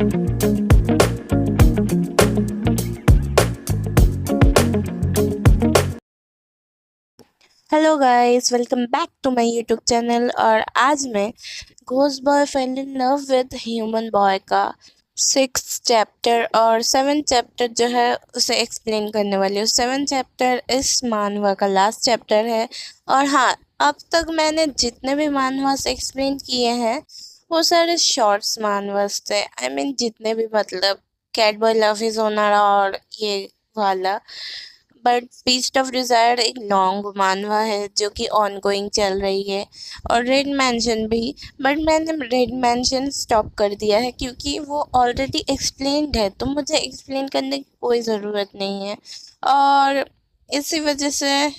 Hello guys, welcome back to my YouTube channel. और आज मैं ghost boy fell in love with human boy का 6 chapter और 7 chapter जो है उसे एक्सप्लेन करने वाली हूँ। 7 चैप्टर इस मानवा का लास्ट चैप्टर है। और हाँ, अब तक मैंने जितने भी मानवास एक्सप्लेन किए हैं वो सारे शॉर्ट्स मानवास थे। आई मीन जितने भी, मतलब cat boy love is owner और ये वाला। बट बीस्ट ऑफ डिजायर एक लॉन्ग मानवा है जो कि ऑन गोइंग चल रही है। और रेड मैंशन भी, बट मैंने रेड मैंशन स्टॉप कर दिया है क्योंकि वो ऑलरेडी एक्सप्लेन्ड है, तो मुझे एक्सप्लेन करने की कोई ज़रूरत नहीं है। और इसी वजह से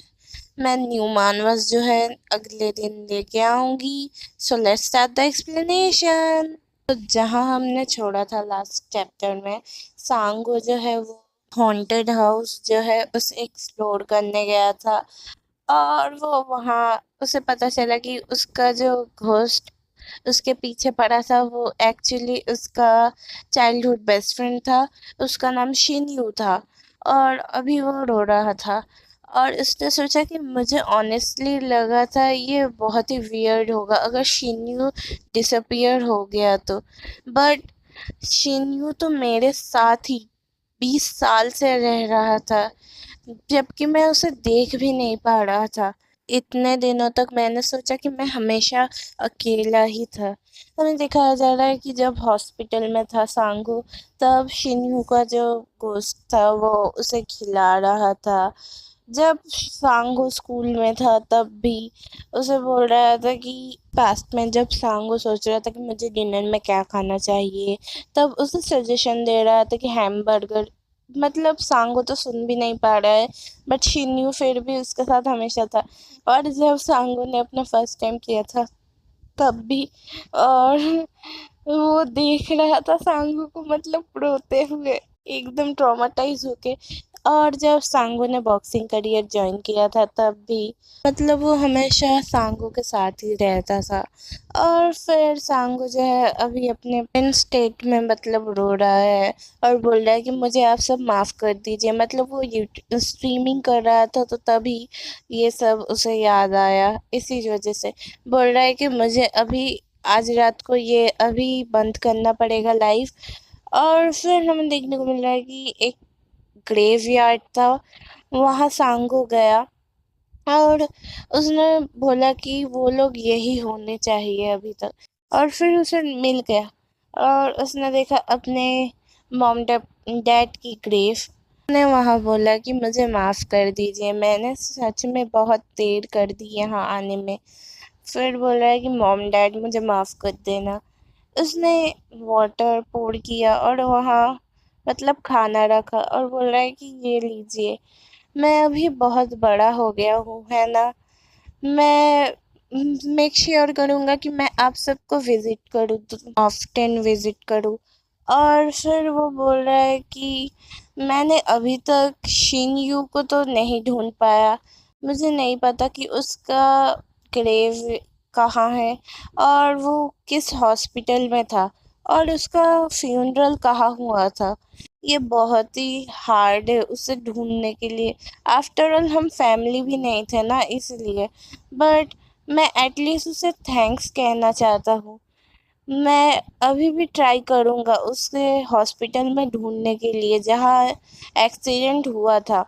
मैं न्यू मानवास जो है अगले दिन लेके आऊँगी। So let's start the explanation. तो जहाँ हमने छोड़ा था लास्ट चैप्टर में, सांगो जो है वो हॉन्टेड हाउस जो है उसे एक्सप्लोर करने गया था। और वो वहाँ उसे पता चला कि उसका जो घोस्ट उसके पीछे पड़ा था वो एक्चुअली उसका चाइल्डहुड बेस्ट फ्रेंड था। उसका नाम शिनयू था और अभी वो रो रहा था। और उसने सोचा कि मुझे ऑनेस्टली लगा था ये बहुत ही वियर्ड होगा अगर शिनयू डिसअपियर हो गया तो। बट शिनयू तो मेरे साथ ही 20 साल से रह रहा था, जबकि मैं उसे देख भी नहीं पा रहा था। इतने दिनों तक मैंने सोचा कि मैं हमेशा अकेला ही था। हमें दिखाया जा रहा है कि जब हॉस्पिटल में था सांगू, तब शिन्यू का जो गोश्त था वो उसे खिला रहा था। जब सांगू स्कूल में था तब भी उसे बोल रहा था कि पास्ट में जब सांगू सोच रहा था कि मुझे डिनर में क्या खाना चाहिए, तब उसे सजेशन दे रहा था कि हैमबर्गर। मतलब सांगू तो सुन भी नहीं पा रहा है, बट शिन्यू फिर भी उसके साथ हमेशा था। और जब सांगू ने अपना फर्स्ट टाइम किया था तब भी, और वो देख रहा था सांगू को, मतलब रोते हुए, एकदम ट्रॉमाटाइज होके। और जब सांगू ने बॉक्सिंग करियर ज्वाइन किया था तब भी, मतलब वो हमेशा सांगू के साथ ही रहता था। और फिर सांगू जो है अभी अपने इन स्टेट में मतलब रो रहा है और बोल रहा है कि मुझे आप सब माफ़ कर दीजिए। मतलब वो यूट्यूब स्ट्रीमिंग कर रहा था तो तभी ये सब उसे याद आया, इसी वजह से बोल रहा है कि मुझे अभी आज रात को ये अभी बंद करना पड़ेगा लाइव। और फिर हमें देखने को मिल रहा है कि एक ग्रेवयार्ड था, वहाँ सांगो गया और उसने बोला कि वो लोग यही होने चाहिए अभी तक। और फिर उसे मिल गया और उसने देखा अपने मॉम डैड की ग्रेव। उसने वहाँ बोला कि मुझे माफ़ कर दीजिए, मैंने सच में बहुत देर कर दी यहाँ आने में। फिर बोल रहा है कि मॉम डैड मुझे माफ़ कर देना। उसने वाटर पोर किया और वहाँ मतलब खाना रखा और बोल रहा है कि ये लीजिए, मैं अभी बहुत बड़ा हो गया हूँ, है ना। मैं मेक श्योर करूँगा कि मैं आप सबको विज़िट करूँ, ऑफ्टन विज़िट करूँ। और फिर वो बोल रहा है कि मैंने अभी तक शिनयू को तो नहीं ढूंढ पाया, मुझे नहीं पता कि उसका ग्रेव कहाँ है और वो किस हॉस्पिटल में था और उसका फ्यूनरल कहाँ हुआ था। ये बहुत ही हार्ड है उसे ढूंढने के लिए। आफ्टर ऑल हम फैमिली भी नहीं थे ना, इसलिए। बट मैं एटलीस्ट उसे थैंक्स कहना चाहता हूँ। मैं अभी भी ट्राई करूँगा उसे हॉस्पिटल में ढूंढने के लिए जहाँ एक्सीडेंट हुआ था।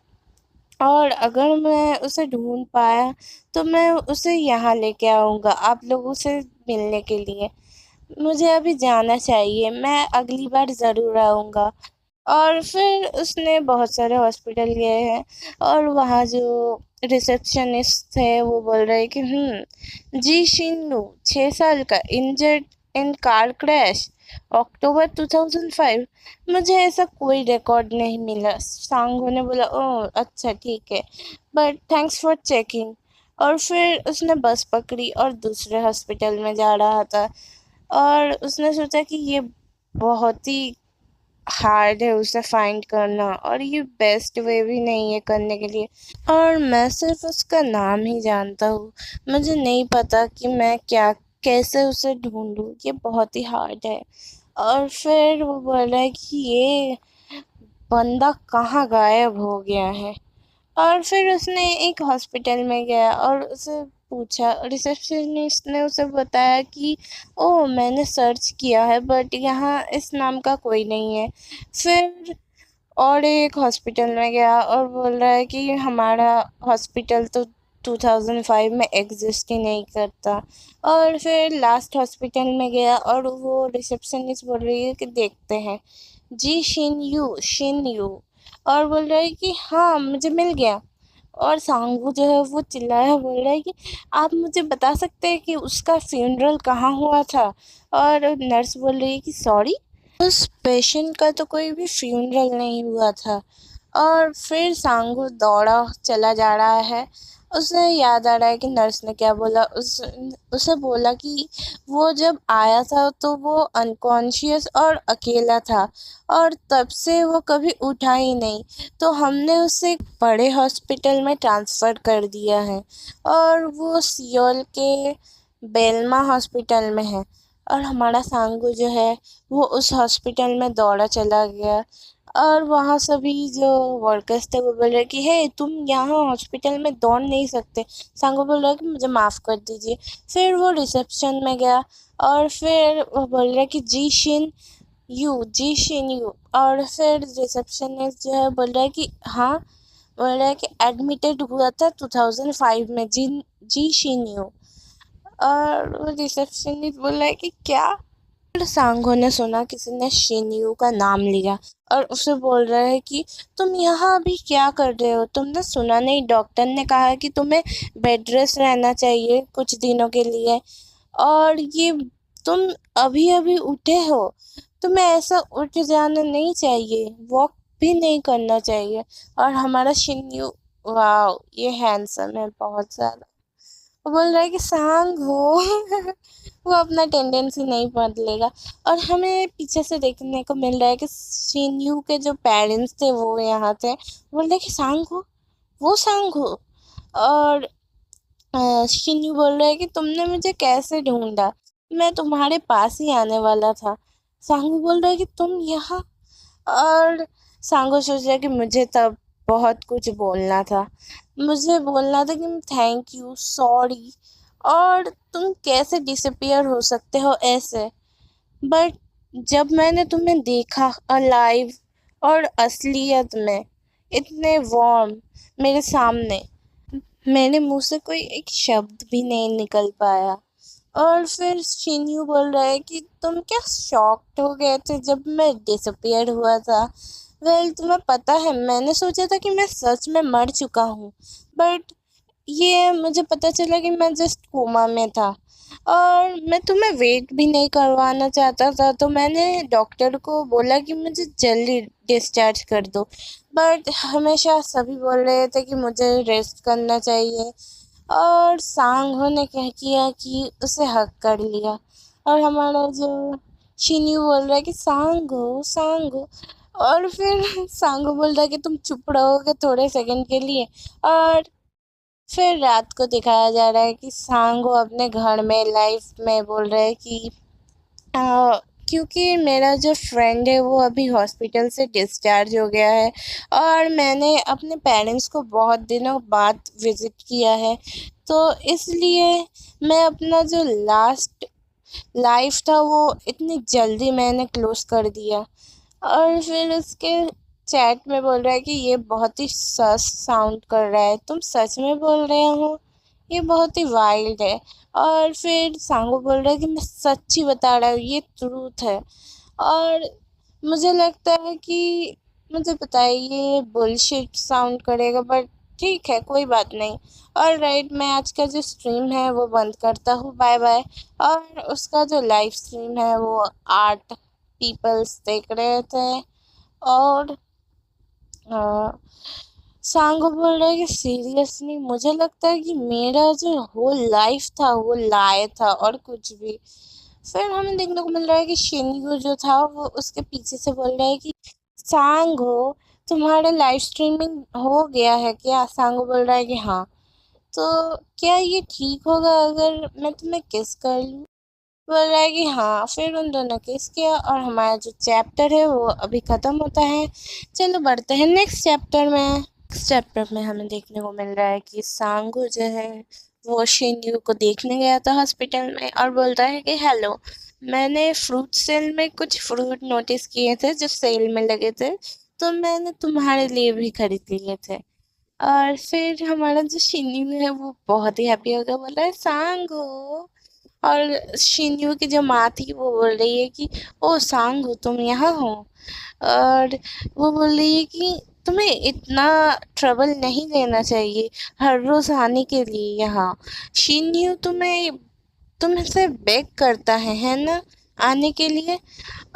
और अगर मैं उसे ढूंढ पाया तो मैं उसे यहाँ लेके आऊँगा आप लोगों से मिलने के लिए। मुझे अभी जाना चाहिए, मैं अगली बार ज़रूर आऊँगा। और फिर उसने बहुत सारे हॉस्पिटल गए हैं और वहाँ जो रिसेप्शनिस्ट थे वो बोल रहे हैं कि जी शिन्नू 6 साल का इंजर्ड इन कार क्रैश अक्टूबर 2005। मुझे ऐसा कोई रिकॉर्ड नहीं मिला। सांगो ने बोला ओह अच्छा ठीक है, बट थैंक्स फॉर चेकिंग। और फिर उसने बस पकड़ी और दूसरे हॉस्पिटल में जा रहा था। और उसने सोचा कि ये बहुत ही हार्ड है उसे फाइंड करना और ये बेस्ट वे भी नहीं है करने के लिए। और मैं सिर्फ उसका नाम ही जानता हूँ, मुझे नहीं पता कि मैं क्या कैसे उसे ढूंढूं, ये बहुत ही हार्ड है। और फिर वो बोल रहा है कि ये बंदा कहाँ गायब हो गया है। और फिर उसने एक हॉस्पिटल में गया और उसे पूछा, रिसेप्शनिस्ट ने उसे बताया कि ओह मैंने सर्च किया है बट यहाँ इस नाम का कोई नहीं है। फिर और एक हॉस्पिटल में गया और बोल रहा है कि हमारा हॉस्पिटल तो 2005 में एग्जिस्ट ही नहीं करता। और फिर लास्ट हॉस्पिटल में गया और वो रिसेप्शनिस्ट बोल रही है कि देखते हैं जी, शिन यू। और बोल रहा है कि हाँ मुझे मिल गया। और सांगू जो है वो चिल्लाया, बोल रहा है कि आप मुझे बता सकते हैं कि उसका फ्यूनरल कहाँ हुआ था। और नर्स बोल रही है कि सॉरी, उस पेशेंट का तो कोई भी फ्यूनरल नहीं हुआ था। और फिर सांगू दौड़ा चला जा रहा है। उसे याद आ रहा है कि नर्स ने क्या बोला। उसे बोला कि वो जब आया था तो वो अनकॉन्शियस और अकेला था और तब से वो कभी उठा ही नहीं, तो हमने उसे एक बड़े हॉस्पिटल में ट्रांसफ़र कर दिया है और वो सियोल के बेलमा हॉस्पिटल में है। और हमारा सांगू जो है वो उस हॉस्पिटल में दौड़ा चला गया। और वहाँ सभी जो वर्कर्स थे वो बोल रहे कि हे तुम यहाँ हॉस्पिटल में दौड़ नहीं सकते। सांगू बोल रहा है कि मुझे माफ़ कर दीजिए। फिर वो रिसेप्शन में गया और फिर वो बोल रहा है कि जी शिन यू। और फिर रिसेप्शनिस्ट जो है बोल रहा है कि हाँ, बोल रहा है कि एडमिटेड हुआ था 2005 में जी शिन यू। और वो रिसेप्शनिस्ट बोल रहा है कि क्या। फिर सांगो ने सुना किसी ने शिनयू का नाम लिया और उसे बोल रहा है कि तुम यहाँ अभी क्या कर रहे हो, तुमने सुना नहीं डॉक्टर ने कहा है कि तुम्हें बेड रेस्ट रहना चाहिए कुछ दिनों के लिए। और ये तुम अभी अभी उठे हो, तुम्हें ऐसा उठ जाना नहीं चाहिए, वॉक भी नहीं करना चाहिए। और हमारा शिनयू, वाह ये हैंडसम है बहुत ज़्यादा। वो बोल रहा है कि सांग हो वो अपना टेंडेंसी नहीं बदलेगा। और हमें पीछे से देखने को मिल रहा है कि शिनयू के जो पेरेंट्स थे वो यहाँ थे, बोल रहे कि सांग हो, वो सांग हो। और शिनयू बोल रहा है कि तुमने मुझे कैसे ढूंढा, मैं तुम्हारे पास ही आने वाला था। सांगू बोल रहा है कि तुम यहाँ। और सांगो सोच रहा है कि मुझे तब बहुत कुछ बोलना था, मुझे बोलना था कि थैंक यू, सॉरी, और तुम कैसे डिसअपियर हो सकते हो ऐसे। बट जब मैंने तुम्हें देखा अलाइव और असलियत में, इतने वार्म मेरे सामने, मेरे मुंह से कोई एक शब्द भी नहीं निकल पाया। और फिर शिन्यू बोल रहा है कि तुम क्या शॉक्ड हो गए थे जब मैं डिसअपियर हुआ था। वेल तुम्हें पता है मैंने सोचा था कि मैं सच में मर चुका हूँ, बट ये मुझे पता चला कि मैं जस्ट कोमा में था। और मैं तुम्हें वेट भी नहीं करवाना चाहता था, तो मैंने डॉक्टर को बोला कि मुझे जल्दी डिस्चार्ज कर दो। बट हमेशा सभी बोल रहे थे कि मुझे रेस्ट करना चाहिए। और सांगो ने क्या किया कि उसे हक कर लिया। और हमारा जो शिन्यू बोल रहा है कि सांगो सांगो। और फिर सांगो बोल रहा है कि तुम चुप रहोगे थोड़े सेकंड के लिए। और फिर रात को दिखाया जा रहा है कि सांगो अपने घर में लाइफ में बोल रहा है कि अ, क्योंकि मेरा जो फ्रेंड है वो अभी हॉस्पिटल से डिस्चार्ज हो गया है और मैंने अपने पेरेंट्स को बहुत दिनों बाद विज़िट किया है, तो इसलिए मैं अपना जो लास्ट लाइफ था वो इतनी जल्दी मैंने क्लोज कर दिया। और फिर उसके चैट में बोल रहा है कि ये बहुत ही सस साउंड कर रहा है, तुम सच में बोल रहे हो, ये बहुत ही वाइल्ड है। और फिर सांगो बोल रहा है कि मैं सच्ची बता रहा हूँ, ये ट्रूथ है। और मुझे लगता है कि, मुझे पता है ये बुलशिट साउंड करेगा बट ठीक है कोई बात नहीं। और राइट, मैं आज का जो स्ट्रीम है वो बंद करता हूँ, बाय बाय। और उसका जो लाइव स्ट्रीम है वो 8 पीपल्स देख रहे थे। और सांगो बोल रहा है कि सीरियसली मुझे लगता है कि मेरा जो होल लाइफ था वो लाए था और कुछ भी। फिर हमें देखने को मिल रहा है कि शिनयू जो था वो उसके पीछे से बोल रहा है कि सांगो तुम्हारा लाइव स्ट्रीमिंग हो गया है क्या। सांगो बोल रहा है कि हाँ। तो क्या ये ठीक होगा अगर मैं तुम्हें किस कर लूँ। बोल रहा है कि हाँ। फिर उन दोनों किस किया और हमारा जो चैप्टर है वो अभी ख़त्म होता है। चलो बढ़ते हैं नेक्स्ट चैप्टर में। नेक्स्ट चैप्टर में हमें देखने को मिल रहा है कि सांगू जो है वो शिन्यू को देखने गया था हॉस्पिटल में और बोलता है कि हेलो, मैंने फ्रूट सेल में कुछ फ्रूट नोटिस किए थे जो सेल में लगे थे, तो मैंने तुम्हारे लिए भी खरीद लिए थे। और फिर हमारा जो शिन्यू है वो बहुत ही हैप्पी हो गया, बोल रहा है सांगू। और शिन्यू की जो माँ थी वो बोल रही है कि ओ सांगू तुम यहाँ हो। और वो बोल रही है कि तुम्हें इतना ट्रबल नहीं लेना चाहिए हर रोज आने के लिए यहाँ। शिन्यू तुमसे बेग करता है ना, आने के लिए।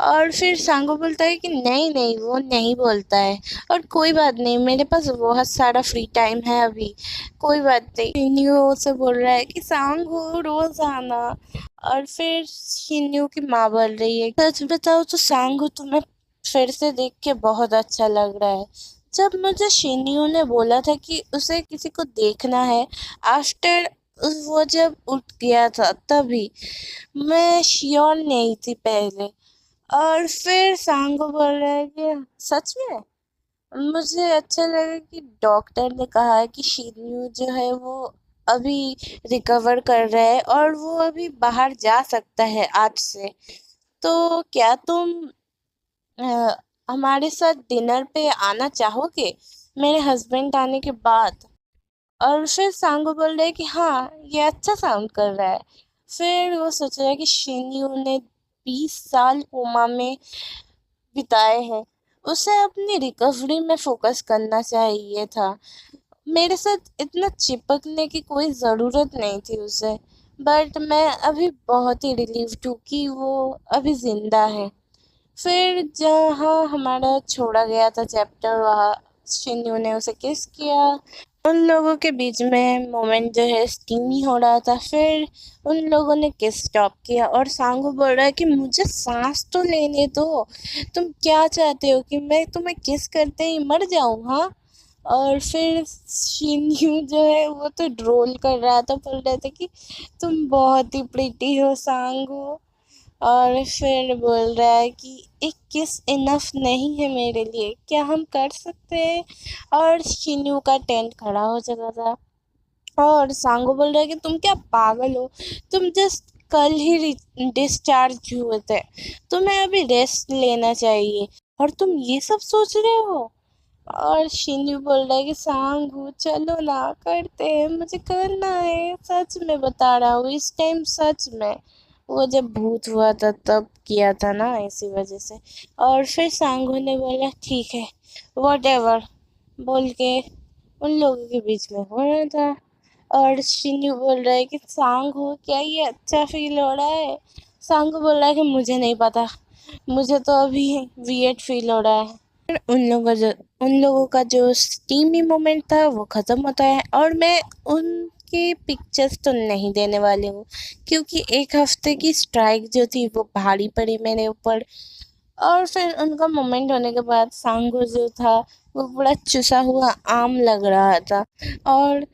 और फिर सांगो बोलता है कि नहीं नहीं, वो नहीं बोलता है। और कोई बात नहीं, मेरे पास बहुत सारा फ्री टाइम है अभी, कोई बात नहीं। शिन्यू से बोल रहा है कि सांगो रोज आना। और फिर शिन्यू की माँ बोल रही है, सच बताओ तो सांगो तुम्हें फिर से देख के बहुत अच्छा लग रहा है। जब मुझे शिन्यू ने बोला था कि उसे किसी को देखना है आफ्टर वो जब उठ गया था तभी, मैं श्योर नहीं थी पहले। और फिर सांगो बोल रहा है कि सच में मुझे अच्छा लगा कि डॉक्टर ने कहा है कि शिन्यू जो है वो अभी रिकवर कर रहा है और वो अभी बाहर जा सकता है आज से। तो क्या तुम अ, हमारे साथ डिनर पे आना चाहोगे मेरे हस्बैंड आने के बाद? और फिर सांगो बोल रहे हैं कि हाँ, ये अच्छा साउंड कर रहा है। फिर वो सोच रहा है कि शिन्यू ने 20 साल कोमा में बिताए हैं, उसे अपनी रिकवरी में फोकस करना चाहिए था। मेरे साथ इतना चिपकने की कोई ज़रूरत नहीं थी उसे। बट मैं अभी बहुत ही रिलीव्ड हूँ कि वो अभी ज़िंदा है। फिर जहाँ हमारा छोड़ा गया था चैप्टर, वहाँ शिन्यू ने उसे किस किया। उन लोगों के बीच में मोमेंट जो है स्टीमी हो रहा था। फिर उन लोगों ने किस स्टॉप किया और सांगू बोल रहा है कि मुझे सांस तो लेने दो, तुम क्या चाहते हो कि मैं तुम्हें किस करते ही मर जाऊं? हाँ। और फिर शिन्यू जो है वो तो ड्रोल कर रहा था, बोल रहा था कि तुम बहुत ही प्रिटी हो सांगू। और फिर बोल रहा है कि एक किस इनफ नहीं है मेरे लिए, क्या हम कर सकते हैं? और शिन्यू का टेंट खड़ा हो चुका था और सांगो बोल रहा है कि तुम क्या पागल हो, तुम जस्ट कल ही डिस्चार्ज हुए थे, तुम्हें अभी रेस्ट लेना चाहिए और तुम ये सब सोच रहे हो। और शिन्यू बोल रहा है कि सांगू चलो ना, करते हैं, मुझे करना है, सच में बता रहा हूँ, इस टाइम सच में। वो जब भूत हुआ था तब किया था ना, इसी वजह से। और फिर सांगू ने बोला ठीक है, वॉट एवर बोल के उन लोगों के बीच में हो रहा था। और शिन्यू बोल रहा है कि सांगू क्या ये अच्छा फील हो रहा है? सांगू बोल रहा है कि मुझे नहीं पता, मुझे तो अभी वियर्ड फील हो रहा है। उन लोगों का जो स्टीमी मोमेंट था वो ख़त्म होता है और मैं उनके पिक्चर्स तो नहीं देने वाली हूँ, क्योंकि एक हफ्ते की स्ट्राइक जो थी वो भारी पड़ी मेरे ऊपर। और फिर उनका मोमेंट होने के बाद सांगो जो था वो बड़ा चुसा हुआ आम लग रहा था। और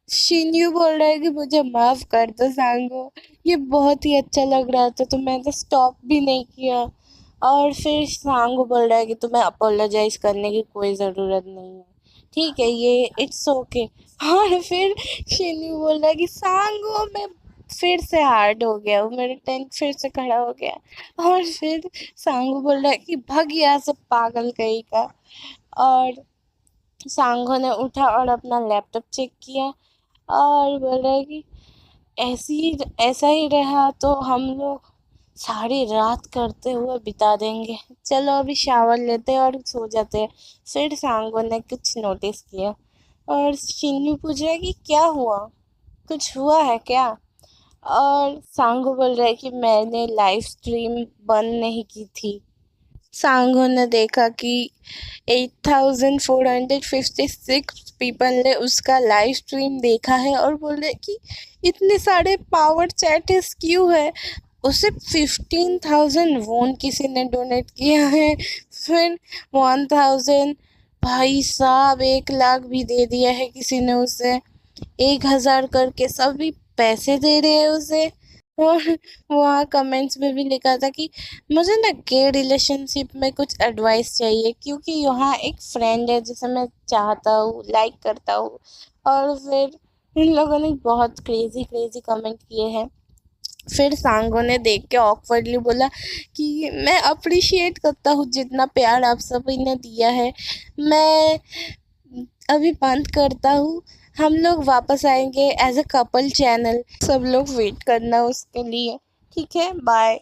शिन्यू बोल रहा है कि मुझे माफ़ कर दो सांगो, ये बहुत ही अच्छा लग रहा था तो मैंने स्टॉप भी नहीं किया। और फिर सांगो बोल रहा है कि तुम्हें अपोलोजाइज करने की कोई ज़रूरत नहीं है, ठीक है, ये इट्स ओके। और फिर शिन्यू बोल रहा है कि सांगो मैं फिर से हार्ड हो गया हूँ, मेरा टेंट फिर से खड़ा हो गया। और फिर सांगो बोल रहा है कि भाग यहाँ से पागल कहीं का। और सांगो ने उठा और अपना लैपटॉप चेक किया और बोल रहा है कि ऐसा ही रहा तो हम लोग सारी रात करते हुए बिता देंगे, चलो अभी शावर लेते हैं और सो जाते हैं। फिर सांगो ने कुछ नोटिस किया और शिन्यू पूछ रहा है कि क्या हुआ, कुछ हुआ है क्या? और सांगो बोल रहा है कि मैंने लाइव स्ट्रीम बंद नहीं की थी। सांगो ने देखा कि 8456 पीपल ने उसका लाइव स्ट्रीम देखा है और बोले कि इतने सारे पावर चैट्स क्यों है। उसे 15,000 वोन किसी ने डोनेट किया है, फिर 1,000, भाई साहब 1 लाख भी दे दिया है किसी ने उसे, 1,000 करके सभी पैसे दे रहे हैं उसे। और वहाँ कमेंट्स में भी लिखा था कि मुझे ना गे रिलेशनशिप में कुछ एडवाइस चाहिए, क्योंकि यहाँ एक फ्रेंड है जिसे मैं चाहता हूँ, लाइक करता हूँ। और फिर इन लोगों ने बहुत क्रेजी क्रेजी कमेंट किए हैं। फिर सांगो ने देख के ऑकवर्डली बोला कि मैं अप्रिशिएट करता हूँ जितना प्यार आप सभी ने दिया है। मैं अभी बंद करता हूँ। हम लोग वापस आएंगे एज अ कपल चैनल, सब लोग वेट करना उसके लिए। ठीक है, बाय।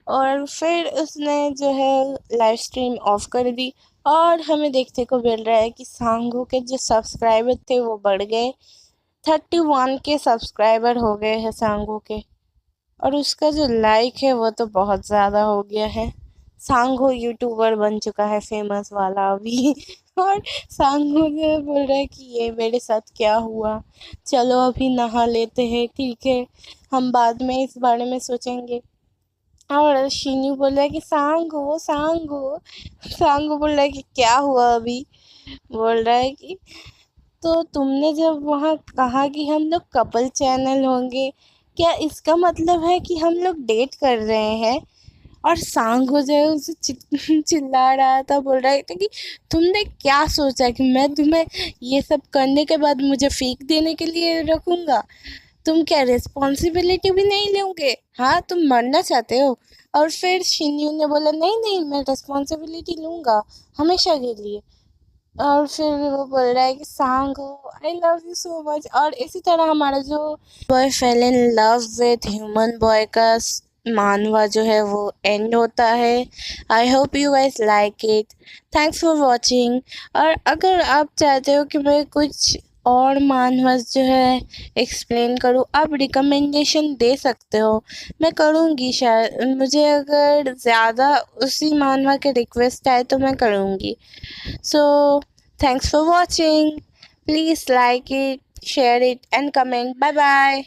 और फिर उसने जो है लाइव स्ट्रीम ऑफ कर दी। और हमें देखने को मिल रहा है कि सांगो के जो सब्सक्राइबर थे वो बढ़ गए। 31 के सब्सक्राइबर हो गए हैं सांगो के। और उसका जो लाइक है वो तो बहुत ज़्यादा हो गया है। सांगो यूट्यूबर बन चुका है फेमस वाला अभी। और सांगो जो बोल रहा है कि ये मेरे साथ क्या हुआ, चलो अभी नहा लेते हैं, ठीक है, हम बाद में इस बारे में सोचेंगे। और शिन्यू बोल रहा है कि सांगो सांगो। सांगो बोल रहा है कि क्या हुआ अभी। बोल रहा है कि तो तुमने जब वहाँ कहा कि हम लोग कपल चैनल होंगे, क्या इसका मतलब है कि हम लोग डेट कर रहे हैं? और सांग हो जाए उसे चिल्ला रहा था, बोल रहा था कि तुमने क्या सोचा कि मैं तुम्हें ये सब करने के बाद मुझे फेंक देने के लिए रखूँगा? तुम क्या रिस्पॉन्सिबिलिटी भी नहीं लोगे? हाँ, तुम मरना चाहते हो? और फिर शिन्यू ने बोला नहीं नहीं, मैं रिस्पॉन्सिबिलिटी लूँगा हमेशा के लिए। और फिर वो बोल रहा है कि सांग हो I love you so much. और इसी तरह हमारा जो boy fell in love with human boy का मानवा जो है वो एंड होता है। I hope you guys like it. Thanks for watching. और अगर आप चाहते हो कि मैं कुछ और मानवास जो है एक्सप्लेन करूँ, आप रिकमेंडेशन दे सकते हो, मैं करूँगी। शायद मुझे अगर ज़्यादा उसी मानवा के रिक्वेस्ट आए तो मैं करूँगी। So, thanks for watching. Please like it, share it, and comment. Bye bye.